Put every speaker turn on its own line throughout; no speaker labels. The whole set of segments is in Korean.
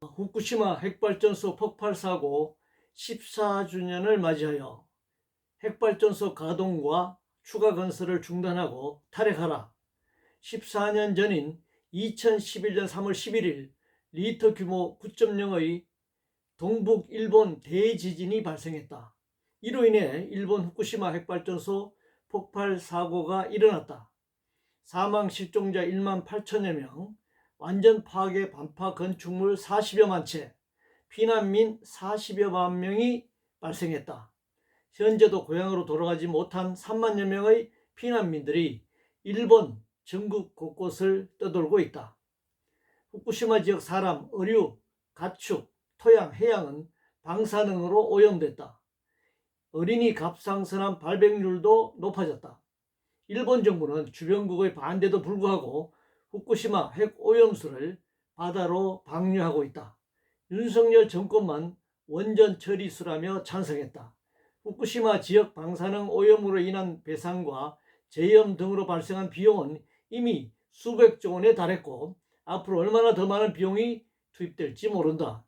후쿠시마 핵발전소 폭발 사고 14주년을 맞이하여 핵발전소 가동과 추가 건설을 중단하고 탈핵하라. 14년 전인 2011년 3월 11일 리터 규모 9.0의 동북 일본 대지진이 발생했다. 이로 인해 일본 후쿠시마 핵발전소 폭발 사고가 일어났다. 사망 실종자 1만 8천여 명, 완전 파괴 반파 건축물 40여만 채, 피난민 40여만 명이 발생했다. 현재도 고향으로 돌아가지 못한 3만여 명의 피난민들이 일본 전국 곳곳을 떠돌고 있다. 후쿠시마 지역 사람, 의류, 가축, 토양, 해양은 방사능으로 오염됐다. 어린이 갑상선암 발병률도 높아졌다. 일본 정부는 주변국의 반대도 불구하고 후쿠시마 핵 오염수를 바다로 방류하고 있다. 윤석열 정권만 원전 처리수라며 찬성했다. 후쿠시마 지역 방사능 오염으로 인한 배상과 재염 등으로 발생한 비용은 이미 수백조 원에 달했고 앞으로 얼마나 더 많은 비용이 투입될지 모른다.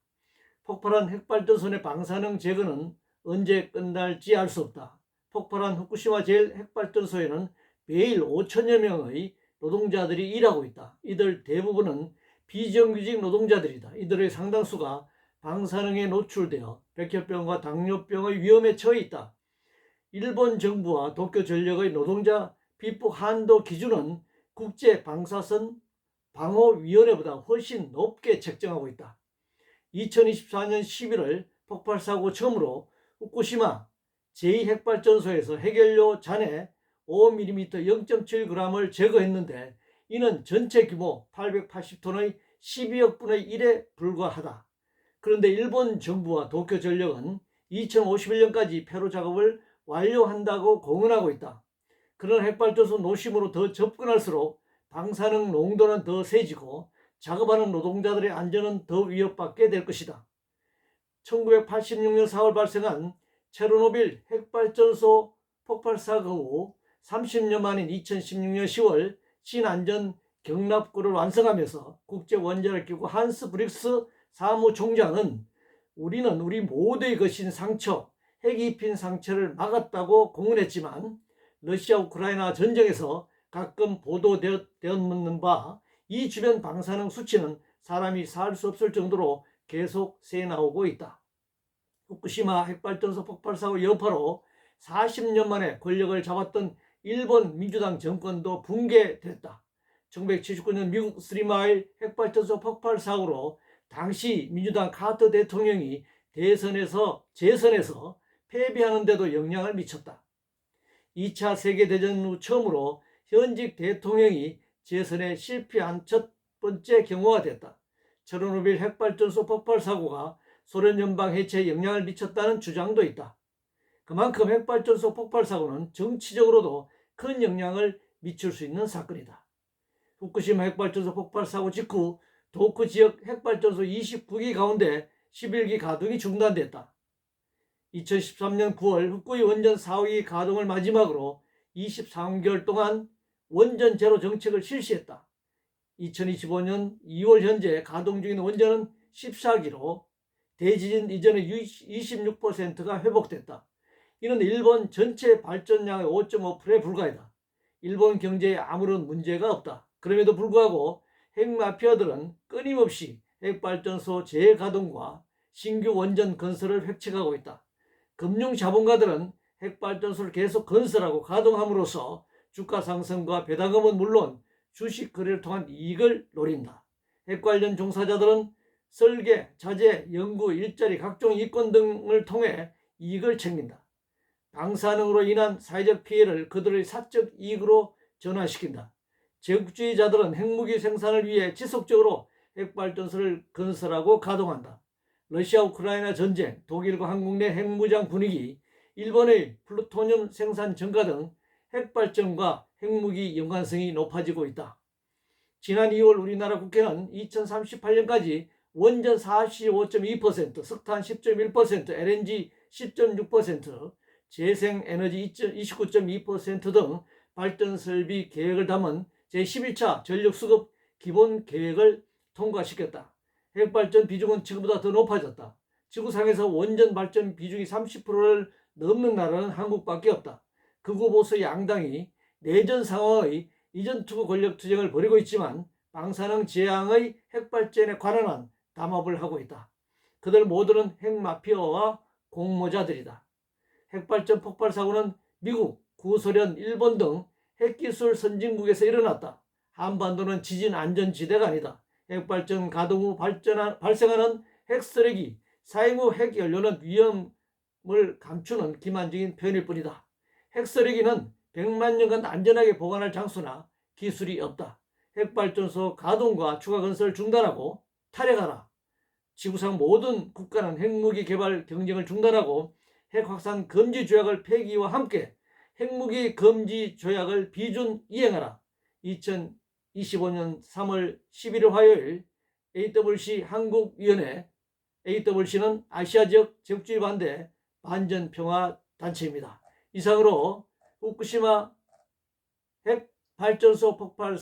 폭발한 핵발전소 내 방사능 제거는 언제 끝날지 알 수 없다. 폭발한 후쿠시마 제1핵발전소에는 매일 5천여 명의 노동자들이 일하고 있다. 이들 대부분은 비정규직 노동자들이다. 이들의 상당수가 방사능에 노출되어 백혈병과 당뇨병의 위험에 처해 있다. 일본 정부와 도쿄전력의 노동자 비폭 한도 기준은 국제 방사선 방호위원회보다 훨씬 높게 책정하고 있다. 2024년 11월 폭발 사고 처음으로 후쿠시마 제2핵발전소에서 핵연료 잔해 5mm 0.7g을 제거했는데 이는 전체 규모 880톤의 12억 분의 1에 불과하다. 그런데 일본 정부와 도쿄전력은 2051년까지 폐로 작업을 완료한다고 공언하고 있다. 그런 핵발전소 노심으로 더 접근할수록 방사능 농도는 더 세지고 작업하는 노동자들의 안전은 더 위협받게 될 것이다. 1986년 4월 발생한 체르노빌 핵발전소 폭발 사고 후 30년 만인 2016년 10월 신안전 경납고를 완성하면서 국제원자력기구 한스 브릭스 사무총장은 우리는 우리 모두의 거신 상처, 핵이 입힌 상처를 막았다고 공언했지만 러시아 우크라이나 전쟁에서 가끔 보도되었는 바 이 주변 방사능 수치는 사람이 살 수 없을 정도로 계속 새나오고 있다. 후쿠시마 핵발전소 폭발 사고 여파로 40년 만에 권력을 잡았던 일본 민주당 정권도 붕괴됐다. 1979년 미국 스리마일 핵발전소 폭발 사고로 당시 민주당 카터 대통령이 재선에서 패배하는 데도 영향을 미쳤다. 2차 세계대전 후 처음으로 현직 대통령이 재선에 실패한 첫 번째 경우가 됐다. 체르노빌 핵발전소 폭발 사고가 소련 연방 해체에 영향을 미쳤다는 주장도 있다. 그만큼 핵발전소 폭발 사고는 정치적으로도 큰 영향을 미칠 수 있는 사건이다. 후쿠시마 핵발전소 폭발 사고 직후 도쿠 지역 핵발전소 29기 가운데 11기 가동이 중단됐다. 2013년 9월 후쿠이 원전 4호기 가동을 마지막으로 23개월 동안 원전 제로 정책을 실시했다. 2025년 2월 현재 가동 중인 원전은 14기로 대지진 이전의 26%가 회복됐다. 이는 일본 전체 발전량의 5.5%에 불과하다. 일본 경제에 아무런 문제가 없다. 그럼에도 불구하고 핵마피아들은 끊임없이 핵발전소 재가동과 신규 원전 건설을 획책하고 있다. 금융자본가들은 핵발전소를 계속 건설하고 가동함으로써 주가 상승과 배당금은 물론 주식 거래를 통한 이익을 노린다. 핵 관련 종사자들은 설계, 자재, 연구, 일자리, 각종 이권 등을 통해 이익을 챙긴다. 방사능으로 인한 사회적 피해를 그들의 사적 이익으로 전환시킨다. 제국주의자들은 핵무기 생산을 위해 지속적으로 핵발전소를 건설하고 가동한다. 러시아 우크라이나 전쟁, 독일과 한국 내 핵무장 분위기, 일본의 플루토늄 생산 증가 등 핵발전과 핵무기 연관성이 높아지고 있다. 지난 2월 우리나라 국회는 2038년까지 원전 45.2%, 석탄 10.1%, LNG 10.6%, 재생에너지 29.2% 등 발전설비 계획을 담은 제11차 전력수급 기본계획을 통과시켰다. 핵발전 비중은 지금보다 더 높아졌다. 지구상에서 원전 발전 비중이 30%를 넘는 나라는 한국밖에 없다. 극우 보수 양당이 내전 상황의 이전 투구 권력 투쟁을 벌이고 있지만 방사능 재앙의 핵발전에 관한한 담합을 하고 있다. 그들 모두는 핵마피아와 공모자들이다. 핵발전 폭발 사고는 미국, 구소련, 일본 등 핵기술 선진국에서 일어났다. 한반도는 지진 안전지대가 아니다. 핵발전 가동 후 발생하는 핵쓰레기, 사용 후 핵연료는 위험을 감추는 기만적인 표현일 뿐이다. 핵쓰레기는 100만 년간 안전하게 보관할 장소나 기술이 없다. 핵발전소 가동과 추가 건설을 중단하고 탈핵하라. 지구상 모든 국가는 핵무기 개발 경쟁을 중단하고 핵 확산 금지 조약을 폐기와 함께 핵무기 금지 조약을 비준 이행하라. 2025년 3월 11일 화요일 AWC 한국위원회, AWC는 아시아 지역 적주의 반대 반전평화 단체입니다. 이상으로 후쿠시마 핵발전소 폭발